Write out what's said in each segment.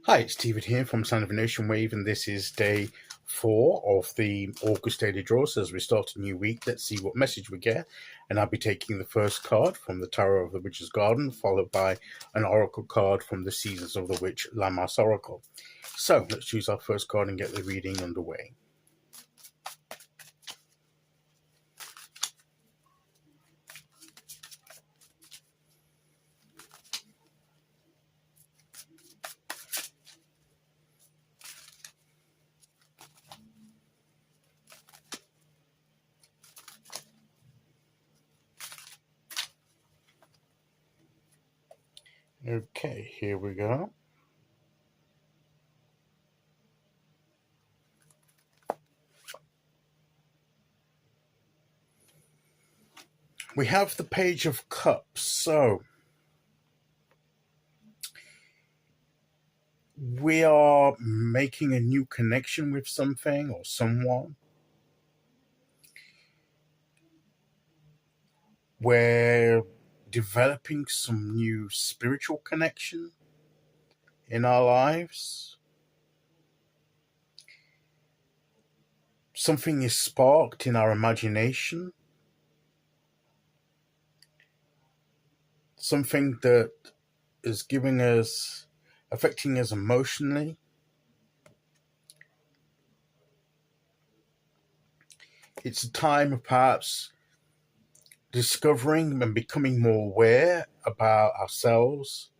Hi, it's Stephen here from Sound of an Ocean Wave, and this is day 4 of the August daily draw. So as we start a new week, let's see what message we get. And I'll be taking the first card from the Tarot of the Witch's Garden, followed by an oracle card from the Seasons of the Witch Lammas Oracle. So let's choose our first card and get the reading underway. Okay, here we go. We have the Page of Cups. So we are making a new connection with something or someone. We're developing some new spiritual connection in our lives. Something is sparked in our imagination. Something that is affecting us emotionally. It's a time of perhaps discovering and becoming more aware about ourselves,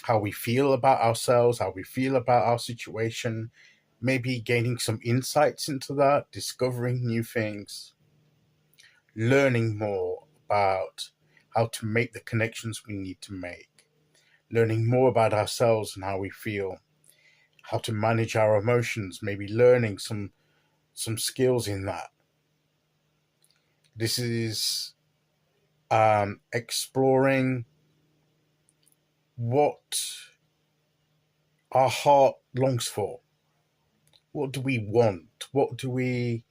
how we feel about ourselves, how we feel about our situation, maybe gaining some insights into that, discovering new things, learning more about how to make the connections we need to make, learning more about ourselves and how we feel, how to manage our emotions, maybe learning some skills in that. This is exploring what our heart longs for. What do we want? What do we,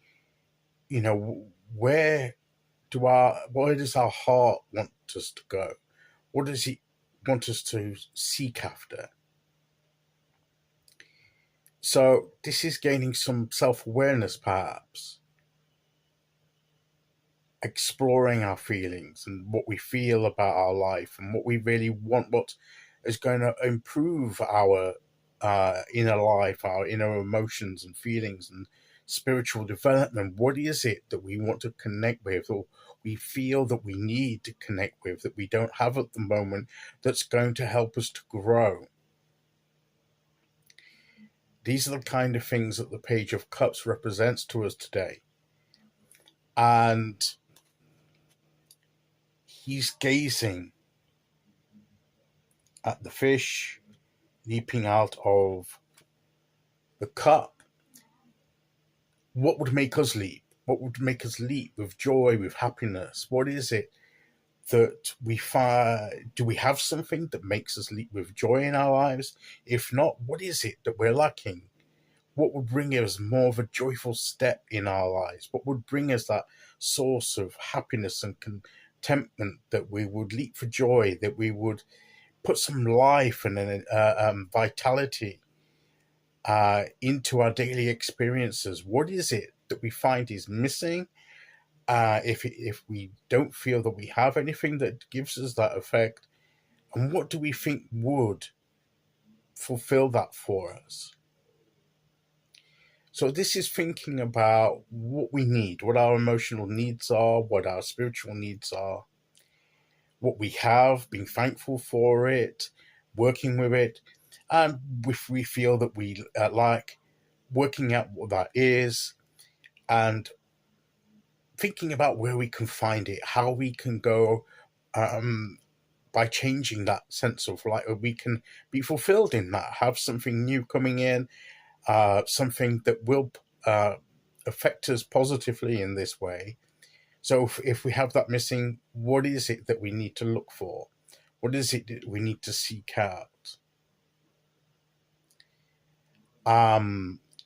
where does our heart want us to go? What does it want us to seek after? So this is gaining some self-awareness, perhaps. Exploring our feelings and what we feel about our life and what we really want, what is going to improve our inner life, our inner emotions and feelings and spiritual development. What is it that we want to connect with, or we feel that we need to connect with, that we don't have at the moment, that's going to help us to grow? These are the kind of things that the Page of Cups represents to us today. And he's gazing at the fish leaping out of the cup. What would make us leap? What would make us leap with joy, with happiness? What is it that we find? Do we have something that makes us leap with joy in our lives? If not, what is it that we're lacking? What would bring us more of a joyful step in our lives? What would bring us that source of happiness and contentment, that we would leap for joy, that we would put some life and vitality into our daily experiences? What is it that we find is missing? If we don't feel that we have anything that gives us that effect, and what do we think would fulfill that for us? So this is thinking about what we need, what our emotional needs are, what our spiritual needs are, what we have, being thankful for it, working with it, and if we feel that we like, working out what that is, and thinking about where we can find it, how we can go by changing that sense of like, we can be fulfilled in that, have something new coming in, something that will affect us positively in this way. So if we have that missing, what is it that we need to look for? What is it that we need to seek out?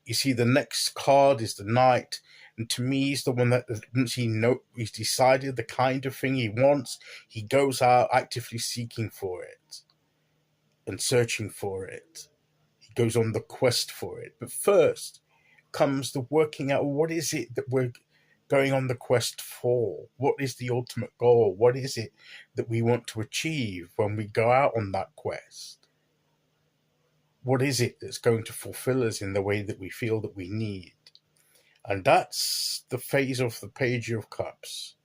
You see, the next card is the Knight, and to me, he's the one that once he's decided the kind of thing he wants, he goes out actively seeking for it and searching for it. goes on the quest for it. But first comes the working out, what is it that we're going on the quest for? What is the ultimate goal? What is it that we want to achieve when we go out on that quest? What is it that's going to fulfill us in the way that we feel that we need? And that's the phase of the Page of Cups,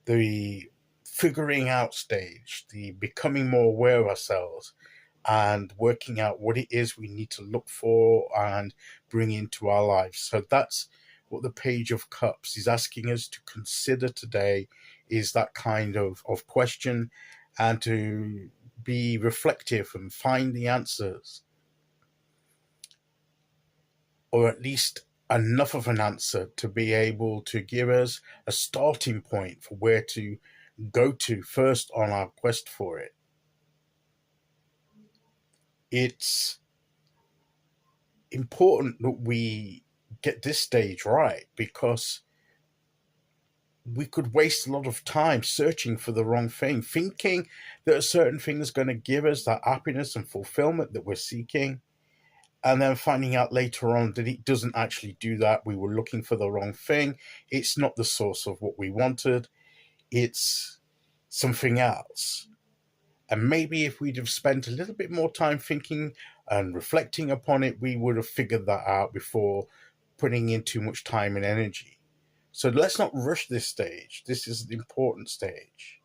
the figuring out stage, the becoming more aware of ourselves and working out what it is we need to look for and bring into our lives. So that's what the Page of Cups is asking us to consider today, is that kind of question, and to be reflective and find the answers, or at least enough of an answer to be able to give us a starting point for where to go to first on our quest for it. It's important that we get this stage right, because we could waste a lot of time searching for the wrong thing, thinking that a certain thing is going to give us that happiness and fulfillment that we're seeking, and then finding out later on that it doesn't actually do that. We were looking for the wrong thing. It's not the source of what we wanted. It's something else. And maybe if we'd have spent a little bit more time thinking and reflecting upon it, we would have figured that out before putting in too much time and energy. So let's not rush this stage. This is an important stage.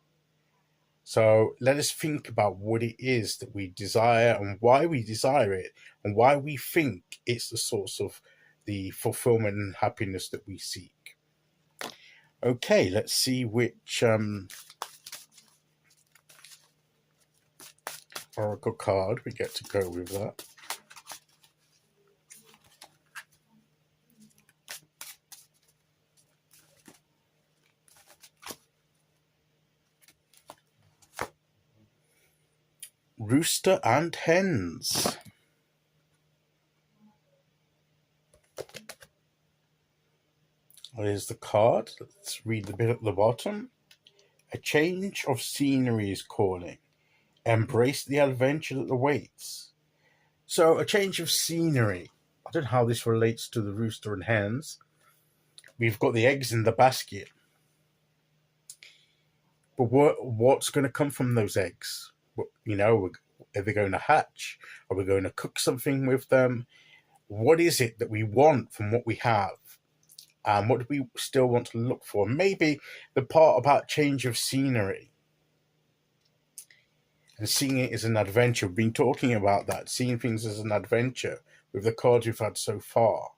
So let us think about what it is that we desire and why we desire it, and why we think it's the source of the fulfillment and happiness that we seek. Okay, let's see which oracle card we get to go with that. Rooster and Hens. There's the card. Let's read the bit at the bottom. A change of scenery is calling. Embrace the adventure that awaits. So a change of scenery. I don't know how this relates to the rooster and hens. We've got the eggs in the basket. But what's going to come from those eggs? You know, are they going to hatch? Are we going to cook something with them? What is it that we want from what we have? And what do we still want to look for? Maybe the part about change of scenery and seeing it as an adventure. We've been talking about that, seeing things as an adventure with the cards we've had so far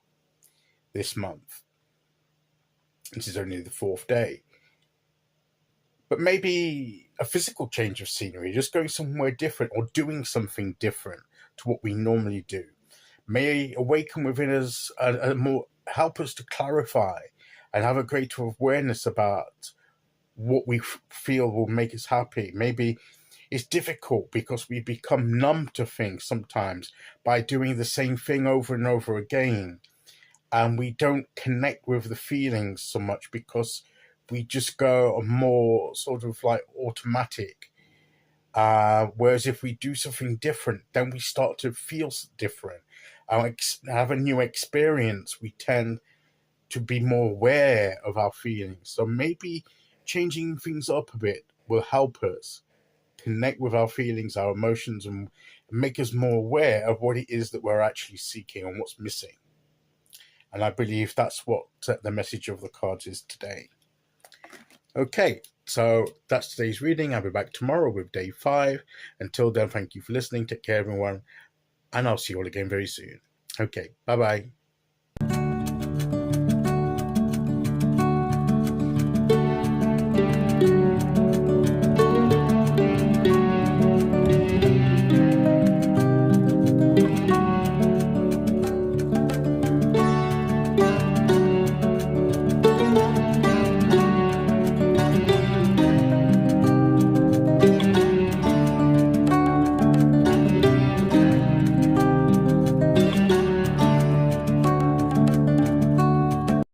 this month. This is only the 4th day. But maybe a physical change of scenery, just going somewhere different or doing something different to what we normally do, may awaken within us a more, help us to clarify and have a greater awareness about what we feel will make us happy. Maybe it's difficult because we become numb to things sometimes by doing the same thing over and over again, and we don't connect with the feelings so much because we just go more sort of like automatic. Whereas if we do something different, then we start to feel different. Have a new experience. We tend to be more aware of our feelings. So maybe changing things up a bit will help us connect with our feelings, our emotions, and make us more aware of what it is that we're actually seeking and what's missing. And I believe that's what the message of the cards is today. Okay, so that's today's reading. I'll be back tomorrow with day 5. Until then, thank you for listening. Take care, everyone. And I'll see you all again very soon. Okay, bye-bye.